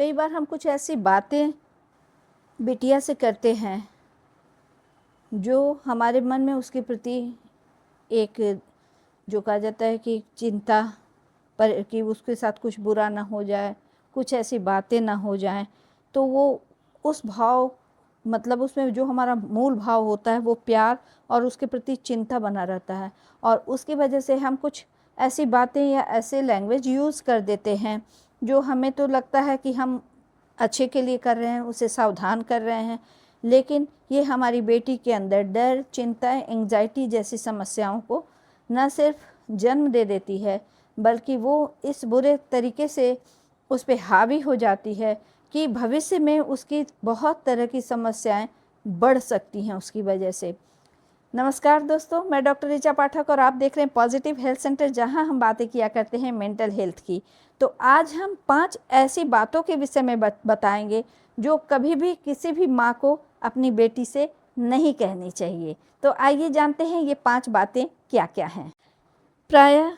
कई बार हम कुछ ऐसी बातें बिटिया से करते हैं जो हमारे मन में उसके प्रति एक जो कहा जाता है कि चिंता पर कि उसके साथ कुछ बुरा ना हो जाए, कुछ ऐसी बातें ना हो जाएं, तो वो उस भाव मतलब उसमें जो हमारा मूल भाव होता है वो प्यार और उसके प्रति चिंता बना रहता है। और उसकी वजह से हम कुछ ऐसी बातें या ऐसे लैंग्वेज यूज़ कर देते हैं जो हमें तो लगता है कि हम अच्छे के लिए कर रहे हैं, उसे सावधान कर रहे हैं, लेकिन ये हमारी बेटी के अंदर डर, चिंता, एंग्जाइटी जैसी समस्याओं को न सिर्फ जन्म दे देती है बल्कि वो इस बुरे तरीके से उस पे हावी हो जाती है कि भविष्य में उसकी बहुत तरह की समस्याएं बढ़ सकती हैं उसकी वजह से। नमस्कार दोस्तों, मैं डॉक्टर ऋचा पाठक और आप देख रहे हैं पॉजिटिव हेल्थ सेंटर, जहां हम बातें किया करते हैं मेंटल हेल्थ की। तो आज हम 5 ऐसी बातों के विषय में बताएंगे जो कभी भी किसी भी माँ को अपनी बेटी से नहीं कहनी चाहिए। तो आइए जानते हैं ये 5 बातें क्या क्या हैं। प्रायः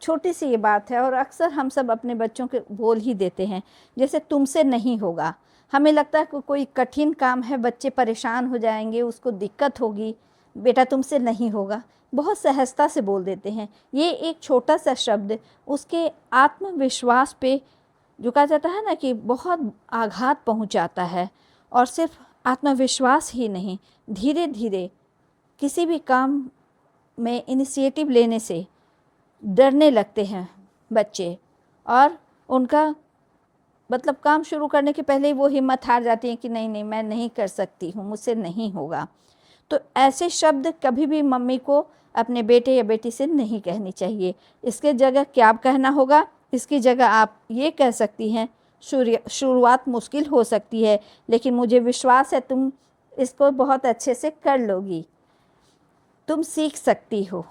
छोटी सी ये बात है और अक्सर हम सब अपने बच्चों के बोल ही देते हैं, जैसे तुमसे नहीं होगा। हमें लगता है कि कोई कठिन काम है, बच्चे परेशान हो जाएंगे, उसको दिक्कत होगी, बेटा तुमसे नहीं होगा, बहुत सहजता से बोल देते हैं। ये एक छोटा सा शब्द उसके आत्मविश्वास पे जो कहा जाता है ना कि बहुत आघात पहुंचाता है। और सिर्फ आत्मविश्वास ही नहीं, धीरे धीरे किसी भी काम में इनिशिएटिव लेने से डरने लगते हैं बच्चे, और उनका मतलब काम शुरू करने के पहले ही वो हिम्मत हार जाती है कि नहीं नहीं मैं नहीं कर सकती हूँ, मुझसे नहीं होगा। तो ऐसे शब्द कभी भी मम्मी को अपने बेटे या बेटी से नहीं कहनी चाहिए। इसके जगह क्या कहना होगा? इसकी जगह आप ये कह सकती हैं, शुरुआत मुश्किल हो सकती है लेकिन मुझे विश्वास है तुम इसको बहुत अच्छे से कर लोगी, तुम सीख सकती हो।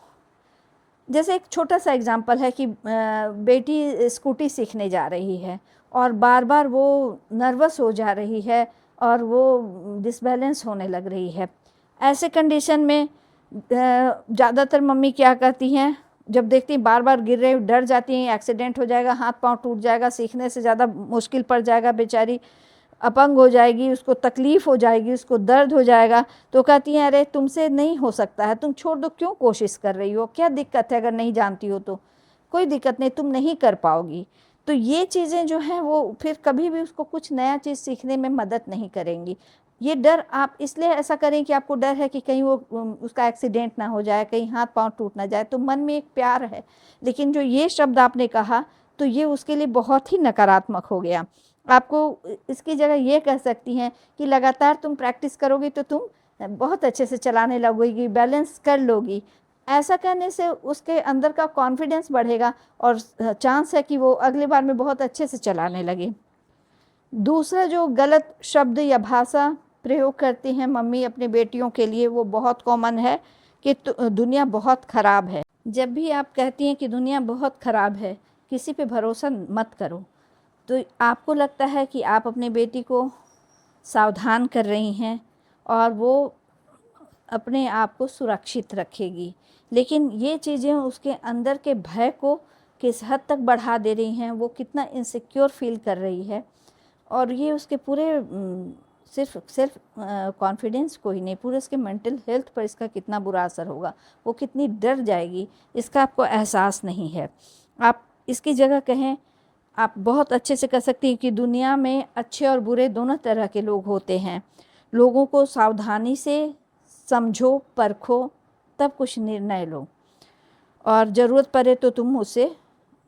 जैसे एक छोटा सा एग्जांपल है कि बेटी स्कूटी सीखने जा रही है और बार बार वो नर्वस हो जा रही है और वो डिसबैलेंस होने लग रही है। ऐसे कंडीशन में ज़्यादातर मम्मी क्या करती हैं, जब देखती हैं बार बार गिर रही, डर जाती हैं एक्सीडेंट हो जाएगा, हाथ पांव टूट जाएगा, सीखने से ज़्यादा मुश्किल पड़ जाएगा, बेचारी अपंग हो जाएगी, उसको तकलीफ़ हो जाएगी, उसको दर्द हो जाएगा, तो कहती हैं अरे तुमसे नहीं हो सकता है, तुम छोड़ दो, क्यों कोशिश कर रही हो, क्या दिक्कत है, अगर नहीं जानती हो तो कोई दिक्कत नहीं, तुम नहीं कर पाओगी। तो ये चीज़ें जो हैं वो फिर कभी भी उसको कुछ नया चीज़ सीखने में मदद नहीं करेंगी। ये डर आप इसलिए ऐसा करें कि आपको डर है कि कहीं वो उसका एक्सीडेंट ना हो जाए, कहीं हाथ पाँव टूट ना जाए, तो मन में एक प्यार है। लेकिन जो ये शब्द आपने कहा तो ये उसके लिए बहुत ही नकारात्मक हो गया। आपको इसकी जगह ये कह सकती हैं कि लगातार तुम प्रैक्टिस करोगी तो तुम बहुत अच्छे से चलाने लगोगी, बैलेंस कर लोगी। ऐसा करने से उसके अंदर का कॉन्फिडेंस बढ़ेगा और चांस है कि वो अगली बार में बहुत अच्छे से चलाने लगे। दूसरा जो गलत शब्द या भाषा प्रयोग करती हैं मम्मी अपनी बेटियों के लिए, वो बहुत कॉमन है कि दुनिया बहुत ख़राब है। जब भी आप कहती हैं कि दुनिया बहुत ख़राब है, किसी पे भरोसा मत करो, तो आपको लगता है कि आप अपनी बेटी को सावधान कर रही हैं और वो अपने आप को सुरक्षित रखेगी, लेकिन ये चीज़ें उसके अंदर के भय को किस हद तक बढ़ा दे रही हैं, वो कितना इनसिक्योर फील कर रही है, और ये उसके पूरे सिर्फ कॉन्फिडेंस को ही नहीं, पूरे उसके मेंटल हेल्थ पर इसका कितना बुरा असर होगा, वो कितनी डर जाएगी, इसका आपको एहसास नहीं है। आप इसकी जगह कहें, आप बहुत अच्छे से कह सकती हैं कि दुनिया में अच्छे और बुरे दोनों तरह के लोग होते हैं, लोगों को सावधानी से समझो, परखो, तब कुछ निर्णय लो, और ज़रूरत पड़े तो तुम मुझसे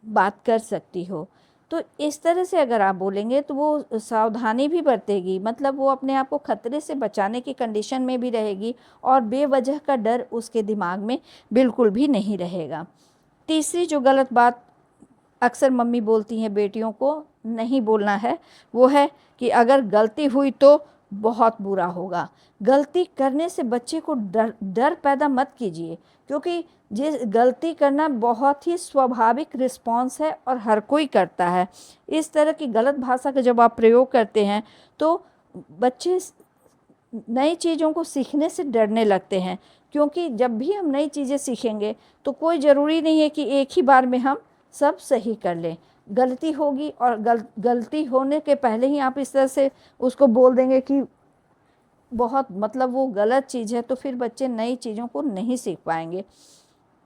बात कर सकती हो। तो इस तरह से अगर आप बोलेंगे तो वो सावधानी भी बरतेगी, मतलब वो अपने आप को खतरे से बचाने की कंडीशन में भी रहेगी और बेवजह का डर उसके दिमाग में बिल्कुल भी नहीं रहेगा। तीसरी जो गलत बात अक्सर मम्मी बोलती हैं बेटियों को नहीं बोलना है, वो है कि अगर गलती हुई तो बहुत बुरा होगा। गलती करने से बच्चे को डर पैदा मत कीजिए, क्योंकि गलती करना बहुत ही स्वाभाविक रिस्पॉन्स है और हर कोई करता है। इस तरह की गलत भाषा का जब आप प्रयोग करते हैं तो बच्चे नई चीज़ों को सीखने से डरने लगते हैं, क्योंकि जब भी हम नई चीज़ें सीखेंगे तो कोई ज़रूरी नहीं है कि एक ही बार में हम सब सही कर लें। गलती होगी और गलती होने के पहले ही आप इस तरह से उसको बोल देंगे कि बहुत मतलब वो गलत चीज़ है, तो फिर बच्चे नई चीज़ों को नहीं सीख पाएंगे।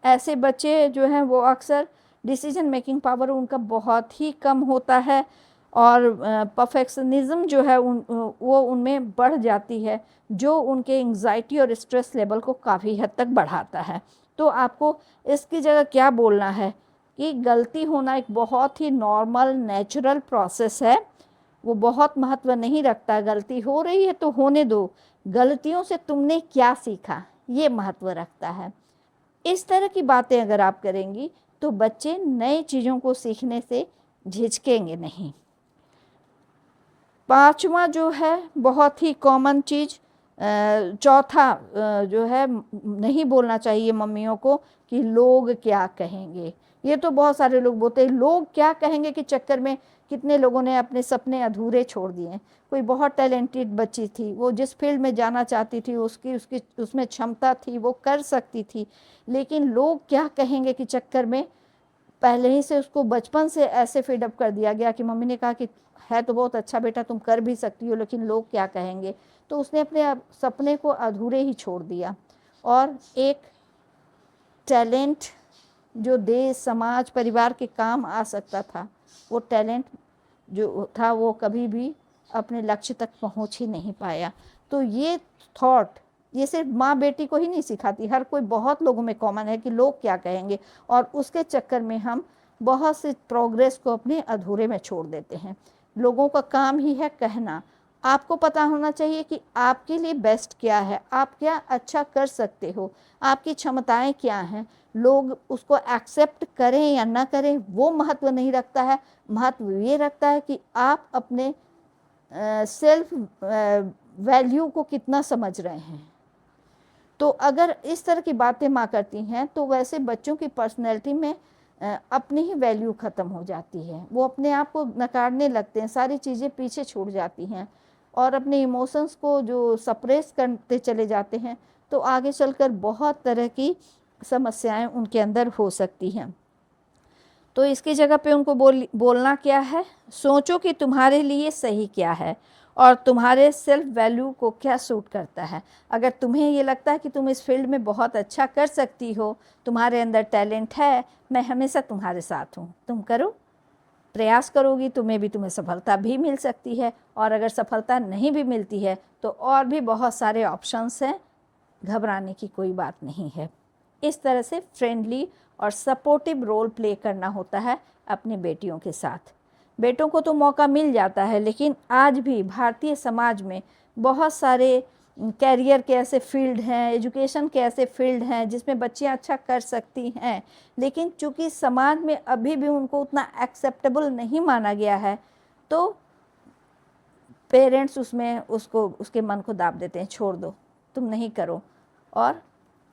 ऐसे बच्चे जो हैं वो अक्सर डिसीजन मेकिंग पावर उनका बहुत ही कम होता है और परफेक्शनिज्म जो है वो उनमें बढ़ जाती है, जो उनके एंग्जाइटी और स्ट्रेस लेवल को काफ़ी हद तक बढ़ाता है। तो आपको इसकी जगह क्या बोलना है कि गलती होना एक बहुत ही नॉर्मल नेचुरल प्रोसेस है, वो बहुत महत्व नहीं रखता। गलती हो रही है तो होने दो, गलतियों से तुमने क्या सीखा ये महत्व रखता है। इस तरह की बातें अगर आप करेंगी तो बच्चे नए चीज़ों को सीखने से झिझकेंगे नहीं। पांचवा जो है बहुत ही कॉमन चीज़, चौथा जो है नहीं बोलना चाहिए मम्मियों को कि लोग क्या कहेंगे। ये तो बहुत सारे लोग बोलते हैं, लोग क्या कहेंगे के चक्कर में कितने लोगों ने अपने सपने अधूरे छोड़ दिए। कोई बहुत टैलेंटेड बच्ची थी, वो जिस फील्ड में जाना चाहती थी उसकी उसकी उसमें क्षमता थी, वो कर सकती थी, लेकिन लोग क्या कहेंगे के चक्कर में पहले ही से उसको बचपन से ऐसे फीडअप कर दिया गया कि मम्मी ने कहा कि है तो बहुत अच्छा बेटा, तुम कर भी सकती हो, लेकिन लोग क्या कहेंगे। तो उसने अपने सपने को अधूरे ही छोड़ दिया और एक टैलेंट जो देश समाज परिवार के काम आ सकता था, वो टैलेंट जो था वो कभी भी अपने लक्ष्य तक पहुंच ही नहीं पाया। तो ये थॉट ये सिर्फ माँ बेटी को ही नहीं सिखाती, हर कोई बहुत लोगों में कॉमन है कि लोग क्या कहेंगे, और उसके चक्कर में हम बहुत से प्रोग्रेस को अपने अधूरे में छोड़ देते हैं। लोगों का काम ही है कहना, आपको पता होना चाहिए कि आपके लिए बेस्ट क्या है, आप क्या अच्छा कर सकते हो, आपकी क्षमताएं क्या हैं। लोग उसको एक्सेप्ट करें या ना करें वो महत्व नहीं रखता है, महत्व ये रखता है कि आप अपने सेल्फ वैल्यू को कितना समझ रहे हैं। तो अगर इस तरह की बातें माँ करती हैं तो वैसे बच्चों की पर्सनैलिटी में अपनी ही वैल्यू ख़त्म हो जाती है, वो अपने आप को नकारने लगते हैं, सारी चीज़ें पीछे छूट जाती हैं और अपने इमोशंस को जो सप्रेस करते चले जाते हैं, तो आगे चलकर बहुत तरह की समस्याएं उनके अंदर हो सकती हैं। तो इसकी जगह पे उनको बोलना क्या है, सोचो कि तुम्हारे लिए सही क्या है और तुम्हारे सेल्फ वैल्यू को क्या सूट करता है। अगर तुम्हें ये लगता है कि तुम इस फील्ड में बहुत अच्छा कर सकती हो, तुम्हारे अंदर टैलेंट है, मैं हमेशा तुम्हारे साथ हूँ, तुम करो, प्रयास करोगी तुम्हें सफलता भी मिल सकती है। और अगर सफलता नहीं भी मिलती है तो और भी बहुत सारे ऑप्शंस हैं, घबराने की कोई बात नहीं है। इस तरह से फ्रेंडली और सपोर्टिव रोल प्ले करना होता है अपनी बेटियों के साथ। बेटों को तो मौका मिल जाता है, लेकिन आज भी भारतीय समाज में बहुत सारे कैरियर के ऐसे फील्ड हैं, एजुकेशन के ऐसे फील्ड हैं जिसमें बच्चियां अच्छा कर सकती हैं, लेकिन चूंकि समाज में अभी भी उनको उतना एक्सेप्टेबल नहीं माना गया है, तो पेरेंट्स उसके मन को दाब देते हैं, छोड़ दो, तुम नहीं करो, और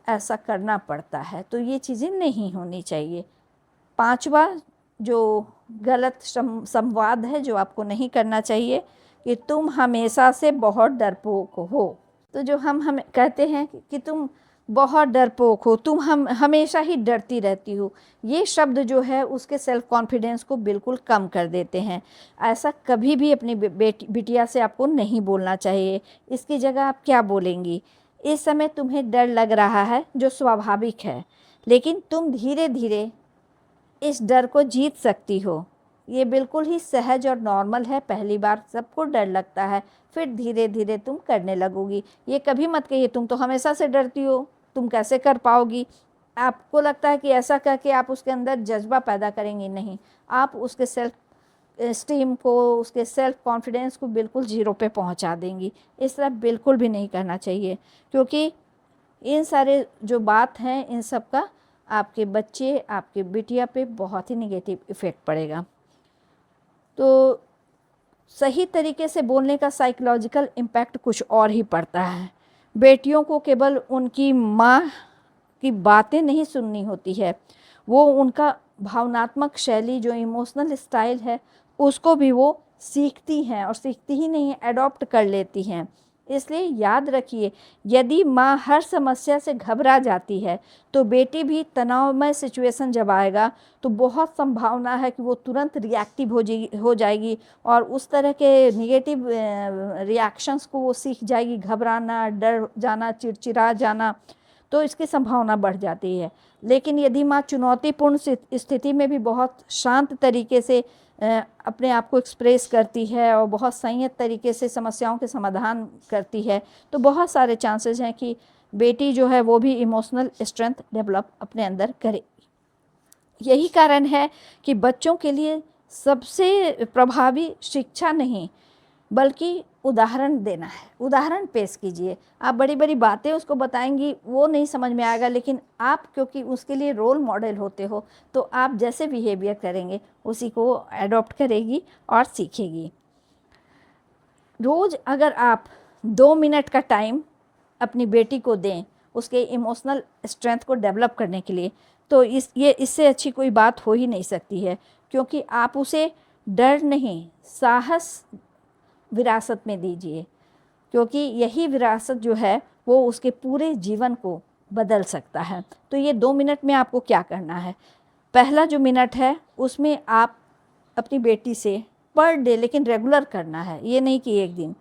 ऐसा करना पड़ता है। तो ये चीज़ें नहीं होनी चाहिए। पांचवा जो गलत संवाद है जो आपको नहीं करना चाहिए कि तुम हमेशा से बहुत डरपोक हो। तो जो हम कहते हैं कि तुम बहुत डरपोक हो, तुम हमेशा ही डरती रहती हो, ये शब्द जो है उसके सेल्फ कॉन्फिडेंस को बिल्कुल कम कर देते हैं। ऐसा कभी भी अपनी बिटिया से आपको नहीं बोलना चाहिए। इसकी जगह आप क्या बोलेंगी, इस समय तुम्हें डर लग रहा है जो स्वाभाविक है, लेकिन तुम धीरे धीरे इस डर को जीत सकती हो, ये बिल्कुल ही सहज और नॉर्मल है। पहली बार सबको डर लगता है, फिर धीरे धीरे तुम करने लगोगी। ये कभी मत कहिए तुम तो हमेशा से डरती हो, तुम कैसे कर पाओगी। आपको लगता है कि ऐसा करके आप उसके अंदर जज्बा पैदा करेंगी, नहीं, आप उसके सेल्फ स्टीम को, उसके सेल्फ कॉन्फिडेंस को बिल्कुल ज़ीरो पे पहुंचा देंगी। इस तरह बिल्कुल भी नहीं करना चाहिए, क्योंकि इन सारे जो बात हैं इन सब का आपके बच्चे, आपके बिटिया पे बहुत ही नेगेटिव इफ़ेक्ट पड़ेगा। तो सही तरीके से बोलने का साइकोलॉजिकल इम्पैक्ट कुछ और ही पड़ता है। बेटियों को केवल उनकी माँ की बातें नहीं सुननी होती है, वो उनका भावनात्मक शैली जो इमोशनल स्टाइल है उसको भी वो सीखती हैं, और सीखती ही नहीं, अडॉप्ट कर लेती हैं। इसलिए याद रखिए, यदि माँ हर समस्या से घबरा जाती है तो बेटी भी तनावमय सिचुएशन जब आएगा तो बहुत संभावना है कि वो तुरंत रिएक्टिव हो जाएगी और उस तरह के निगेटिव रिएक्शंस को वो सीख जाएगी, घबराना, डर जाना, चिड़चिड़ा जाना, तो इसकी संभावना बढ़ जाती है। लेकिन यदि माँ चुनौतीपूर्ण स्थिति में भी बहुत शांत तरीके से अपने आप को एक्सप्रेस करती है और बहुत संयत तरीके से समस्याओं के समाधान करती है, तो बहुत सारे चांसेस हैं कि बेटी जो है वो भी इमोशनल स्ट्रेंथ डेवलप अपने अंदर करे। यही कारण है कि बच्चों के लिए सबसे प्रभावी शिक्षा नहीं बल्कि उदाहरण देना है। उदाहरण पेश कीजिए। आप बड़ी बड़ी बातें उसको बताएंगी, वो नहीं समझ में आएगा, लेकिन आप क्योंकि उसके लिए रोल मॉडल होते हो तो आप जैसे बिहेवियर करेंगे उसी को एडॉप्ट करेगी और सीखेगी। रोज़ अगर आप 2 मिनट का टाइम अपनी बेटी को दें उसके इमोशनल स्ट्रेंथ को डेवलप करने के लिए, तो इससे अच्छी कोई बात हो ही नहीं सकती है, क्योंकि आप उसे डर नहीं, साहस विरासत में दीजिए, क्योंकि यही विरासत जो है वो उसके पूरे जीवन को बदल सकता है। तो ये 2 मिनट में आपको क्या करना है? पहला जो मिनट है उसमें आप अपनी बेटी से पर डे, लेकिन रेगुलर करना है, ये नहीं कि एक दिन,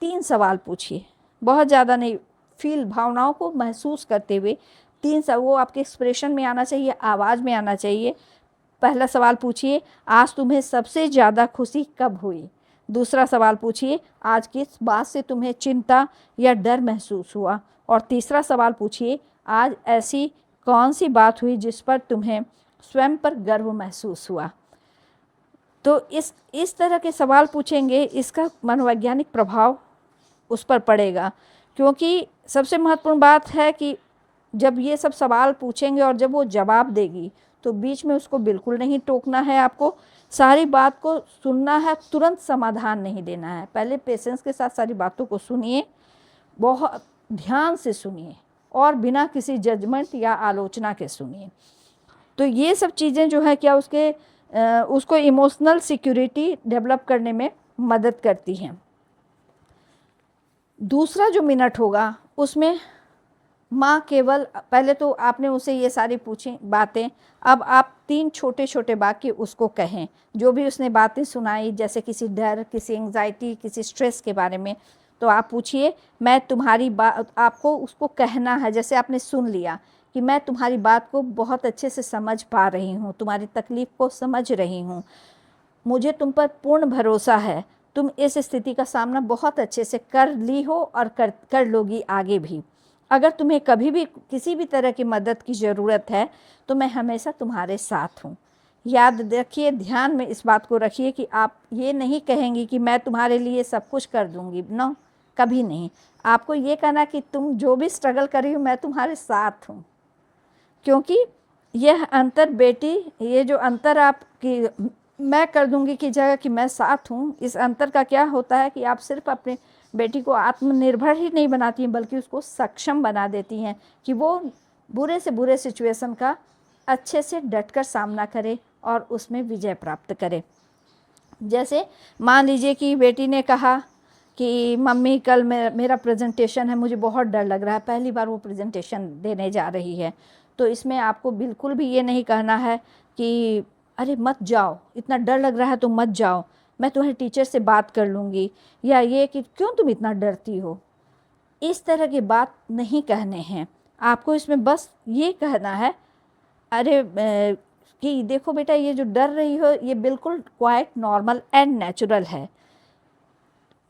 3 सवाल पूछिए, बहुत ज़्यादा नहीं, भावनाओं को महसूस करते हुए 3 वो आपके एक्सप्रेशन में आना चाहिए, आवाज़ में आना चाहिए। पहला सवाल पूछिए, आज तुम्हें सबसे ज़्यादा खुशी कब हुई? दूसरा सवाल पूछिए, आज किस बात से तुम्हें चिंता या डर महसूस हुआ? और तीसरा सवाल पूछिए, आज ऐसी कौन सी बात हुई जिस पर तुम्हें स्वयं पर गर्व महसूस हुआ? तो इस तरह के सवाल पूछेंगे, इसका मनोवैज्ञानिक प्रभाव उस पर पड़ेगा, क्योंकि सबसे महत्वपूर्ण बात है कि जब ये सब सवाल पूछेंगे और जब वो जवाब देगी तो बीच में उसको बिल्कुल नहीं टोकना है, आपको सारी बात को सुनना है, तुरंत समाधान नहीं देना है। पहले पेशेंस के साथ सारी बातों को सुनिए, बहुत ध्यान से सुनिए और बिना किसी जजमेंट या आलोचना के सुनिए। तो ये सब चीज़ें जो है क्या उसको इमोशनल सिक्योरिटी डेवलप करने में मदद करती हैं। दूसरा जो मिनट होगा उसमें माँ केवल, पहले तो आपने उसे ये सारी पूछी बातें, अब आप 3 छोटे छोटे वाक्य उसको कहें, जो भी उसने बातें सुनाई, जैसे किसी डर, किसी एंग्जाइटी, किसी स्ट्रेस के बारे में, तो आप पूछिए, मैं तुम्हारी बात, आपको उसको कहना है, जैसे आपने सुन लिया कि मैं तुम्हारी बात को बहुत अच्छे से समझ पा रही हूँ, तुम्हारी तकलीफ़ को समझ रही हूँ, मुझे तुम पर पूर्ण भरोसा है, तुम इस स्थिति का सामना बहुत अच्छे से कर ली हो और कर लोगी आगे भी। अगर तुम्हें कभी भी किसी भी तरह की मदद की ज़रूरत है तो मैं हमेशा तुम्हारे साथ हूँ। याद रखिए, ध्यान में इस बात को रखिए कि आप ये नहीं कहेंगी कि मैं तुम्हारे लिए सब कुछ कर दूँगी, नो, कभी नहीं। आपको ये कहना कि तुम जो भी स्ट्रगल कर रही हो मैं तुम्हारे साथ हूँ, क्योंकि यह अंतर बेटी, ये जो अंतर आपकी मैं कर दूंगी की जगह कि मैं साथ हूँ, इस अंतर का क्या होता है कि आप सिर्फ अपने बेटी को आत्मनिर्भर ही नहीं बनाती हैं बल्कि उसको सक्षम बना देती हैं कि वो बुरे से बुरे सिचुएशन का अच्छे से डटकर सामना करे और उसमें विजय प्राप्त करे। जैसे मान लीजिए कि बेटी ने कहा कि मम्मी कल मेरा प्रेजेंटेशन है, मुझे बहुत डर लग रहा है, पहली बार वो प्रेजेंटेशन देने जा रही है, तो इसमें आपको बिल्कुल भी ये नहीं कहना है कि अरे मत जाओ, इतना डर लग रहा है तो मत जाओ, मैं तुम्हारे टीचर से बात कर लूँगी, या ये कि क्यों तुम इतना डरती हो। इस तरह की बात नहीं कहने हैं आपको, इसमें बस ये कहना है अरे कि देखो बेटा, ये जो डर रही हो ये बिल्कुल क्वाइट नॉर्मल एंड नेचुरल है,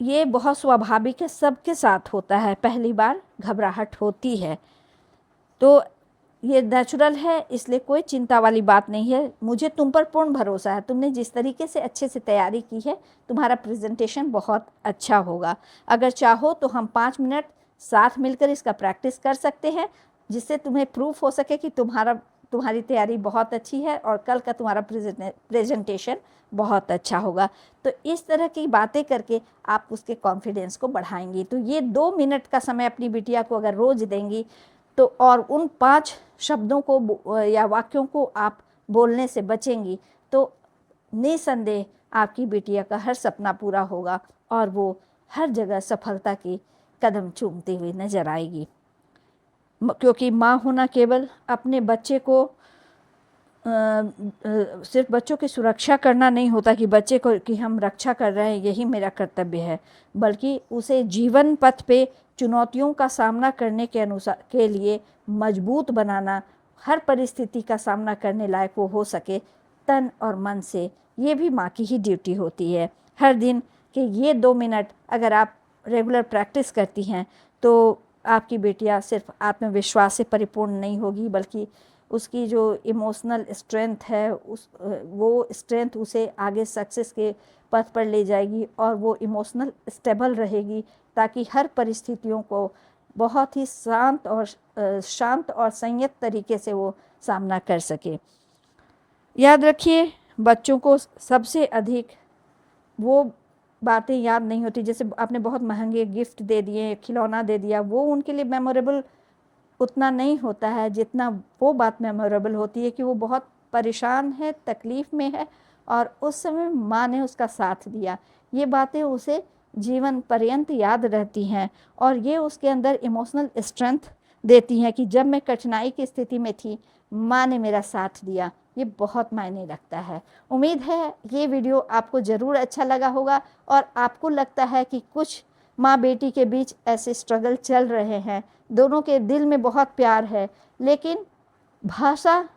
ये बहुत स्वाभाविक है, सबके साथ होता है, पहली बार घबराहट होती है, तो ये नेचुरल है, इसलिए कोई चिंता वाली बात नहीं है, मुझे तुम पर पूर्ण भरोसा है, तुमने जिस तरीके से अच्छे से तैयारी की है तुम्हारा प्रेजेंटेशन बहुत अच्छा होगा। अगर चाहो तो हम 5 मिनट साथ मिलकर इसका प्रैक्टिस कर सकते हैं, जिससे तुम्हें प्रूफ हो सके कि तुम्हारी तैयारी बहुत अच्छी है और कल का तुम्हारा प्रेजेंटेशन बहुत अच्छा होगा। तो इस तरह की बातें करके आप उसके कॉन्फिडेंस को बढ़ाएंगी। तो ये 2 मिनट का समय अपनी बिटिया को अगर रोज़ देंगी तो, और उन 5 शब्दों को या वाक्यों को आप बोलने से बचेंगी, तो निसंदेह आपकी बिटिया का हर सपना पूरा होगा और वो हर जगह सफलता की कदम चूमती हुई नजर आएगी। क्योंकि माँ होना केवल अपने बच्चे को सिर्फ बच्चों की सुरक्षा करना नहीं होता कि बच्चे को कि हम रक्षा कर रहे हैं यही मेरा कर्तव्य है, बल्कि उसे जीवन पथ पे चुनौतियों का सामना करने के लिए मजबूत बनाना, हर परिस्थिति का सामना करने लायक वो हो सके तन और मन से, ये भी माँ की ही ड्यूटी होती है। हर दिन के ये 2 मिनट अगर आप रेगुलर प्रैक्टिस करती हैं तो आपकी बेटियाँ सिर्फ आत्मविश्वास से परिपूर्ण नहीं होगी, बल्कि उसकी जो इमोशनल स्ट्रेंथ है वो स्ट्रेंथ उसे आगे सक्सेस के पथ पर ले जाएगी और वो इमोशनल स्टेबल रहेगी, ताकि हर परिस्थितियों को बहुत ही शांत और संयत तरीके से वो सामना कर सके। याद रखिए, बच्चों को सबसे अधिक वो बातें याद नहीं होती, जैसे आपने बहुत महंगे गिफ्ट दे दिए, खिलौना दे दिया, वो उनके लिए मेमोरेबल उतना नहीं होता है जितना वो बात मेमोरेबल होती है कि वो बहुत परेशान है, तकलीफ़ में है और उस समय माँ ने उसका साथ दिया। ये बातें उसे जीवन पर्यंत याद रहती हैं और ये उसके अंदर इमोशनल स्ट्रेंथ देती हैं कि जब मैं कठिनाई की स्थिति में थी, माँ ने मेरा साथ दिया। ये बहुत मायने रखता है। उम्मीद है ये वीडियो आपको ज़रूर अच्छा लगा होगा और आपको लगता है कि कुछ माँ बेटी के बीच ऐसे स्ट्रगल चल रहे हैं, दोनों के दिल में बहुत प्यार है, लेकिन भाषा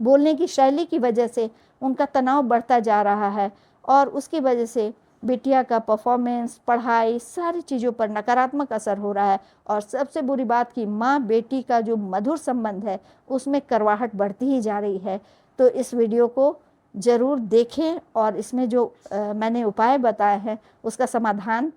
बोलने की शैली की वजह से उनका तनाव बढ़ता जा रहा है और उसकी वजह से बिटिया का परफॉर्मेंस, पढ़ाई, सारी चीज़ों पर नकारात्मक असर हो रहा है। और सबसे बुरी बात कि माँ बेटी का जो मधुर संबंध है उसमें करवाहट बढ़ती ही जा रही है। तो इस वीडियो को ज़रूर देखें और इसमें जो मैंने उपाय बताए हैं उसका समाधान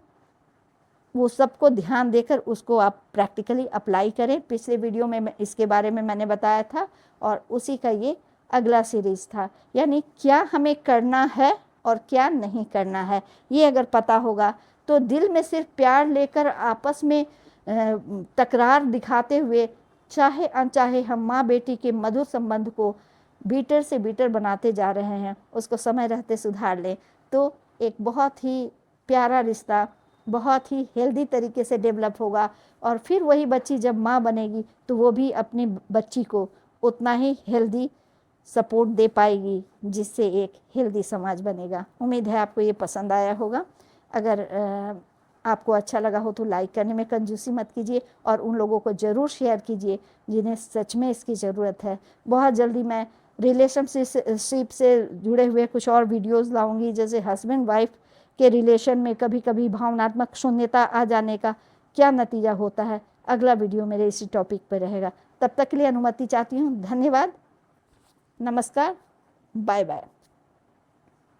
वो सबको ध्यान देकर उसको आप प्रैक्टिकली अप्लाई करें। पिछले वीडियो में इसके बारे में मैंने बताया था और उसी का ये अगला सीरीज़ था, यानी क्या हमें करना है और क्या नहीं करना है। ये अगर पता होगा तो दिल में सिर्फ प्यार लेकर आपस में तकरार दिखाते हुए चाहे अनचाहे हम माँ बेटी के मधुर संबंध को बीटर से बीटर बनाते जा रहे हैं, उसको समय रहते सुधार लें तो एक बहुत ही प्यारा रिश्ता बहुत ही हेल्दी तरीके से डेवलप होगा। और फिर वही बच्ची जब माँ बनेगी तो वो भी अपनी बच्ची को उतना ही हेल्दी सपोर्ट दे पाएगी, जिससे एक हेल्दी समाज बनेगा। उम्मीद है आपको ये पसंद आया होगा। अगर आपको अच्छा लगा हो तो लाइक करने में कंजूसी मत कीजिए और उन लोगों को ज़रूर शेयर कीजिए जिन्हें सच में इसकी ज़रूरत है। बहुत जल्दी मैं रिलेशनशिप से जुड़े हुए कुछ और वीडियोज़ लाऊंगी, जैसे हस्बैंड वाइफ के रिलेशन में कभी कभी भावनात्मक शून्यता आ जाने का क्या नतीजा होता है। अगला वीडियो मेरे इसी टॉपिक पर रहेगा। तब तक के लिए अनुमति चाहती हूँ। धन्यवाद, नमस्कार, बाय बाय।